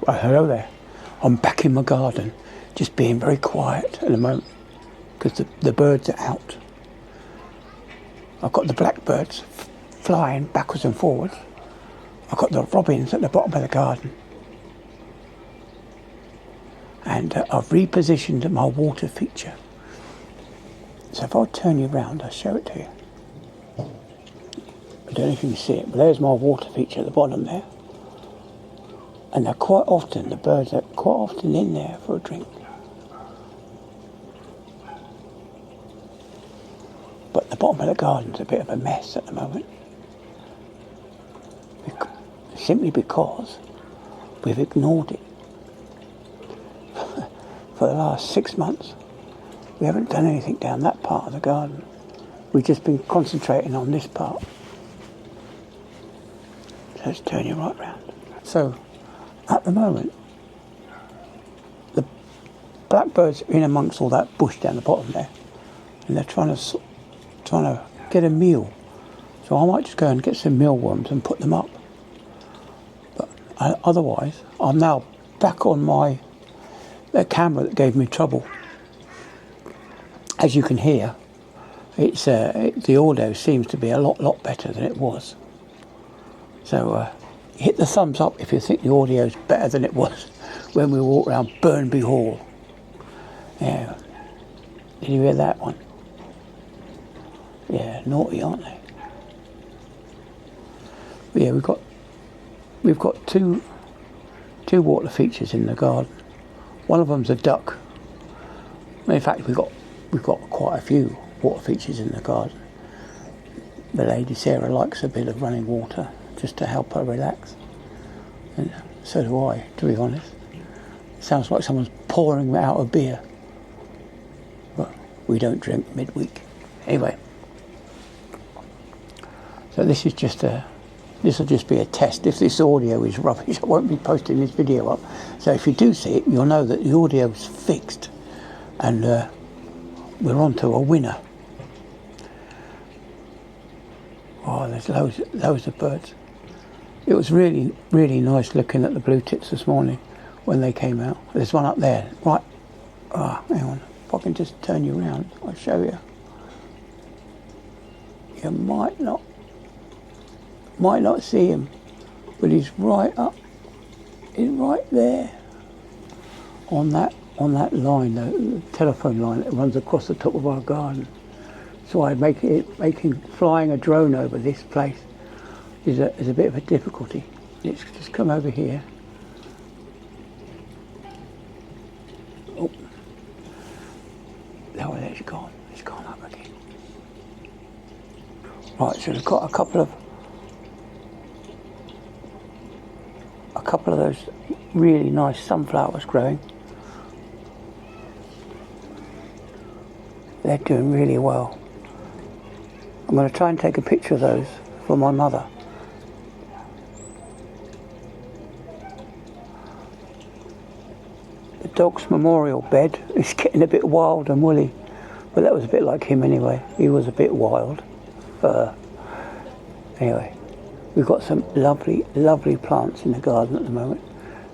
Well, hello there. I'm back in my garden, just being very quiet at the moment because the birds are out. I've got the blackbirds flying backwards and forwards. I've got the robins at the bottom of the garden. And I've repositioned my water feature. So if I turn you around, I'll show it to you. I don't know if you can see it, but there's my water feature at the bottom there. And they're quite often, the birds are quite often in there for a drink. But the bottom of the garden's a bit of a mess at the moment. Simply because we've ignored it. For the last 6 months, we haven't done anything down that part of the garden. We've just been concentrating on this part. So let's turn you right round. So, at the moment, the blackbirds are in amongst all that bush down the bottom there, and they're trying to get a meal. So I might just go and get some mealworms and put them up. But otherwise, I'm now back on the camera that gave me trouble. As you can hear, it's the audio seems to be a lot better than it was. So hit the thumbs up if you think the audio is better than it was when we walked around Burnby Hall. Yeah, did you hear that one? Yeah, naughty, aren't they? But yeah, we've got two water features in the garden. One of them's a duck. In fact, we've got quite a few water features in the garden. The lady Sarah likes a bit of running water just to help her relax, and so do I, to be honest. It sounds like someone's pouring out a beer, but we don't drink midweek. Anyway, so this will just be a test. If this audio is rubbish, I won't be posting this video up. So if you do see it, you'll know that the audio is fixed, and we're on to a winner. Oh, there's loads of birds. It was really, really nice looking at the blue tits this morning when they came out. There's one up there, right. Hang on, if I can just turn you around, I'll show you. You might not see him, but he's right up. He's right there on that line, the telephone line that runs across the top of our garden. So making flying a drone over this place is a bit of a difficulty. Let's just come over here. Oh, there's gone. It's gone up again. Right, so we've got a couple of those really nice sunflowers growing. They're doing really well. I'm going to try and take a picture of those for my mother. The dog's memorial bed is getting a bit wild and woolly, but that was a bit like him anyway. He was a bit wild. Anyway, we've got some lovely, lovely plants in the garden at the moment.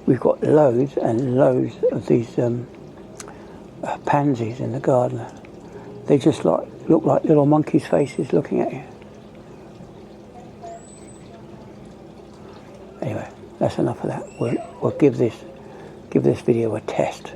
We've got loads and loads of these pansies in the garden. They just look like little monkeys' faces looking at you. Anyway, that's enough of that. We'll give this video a test.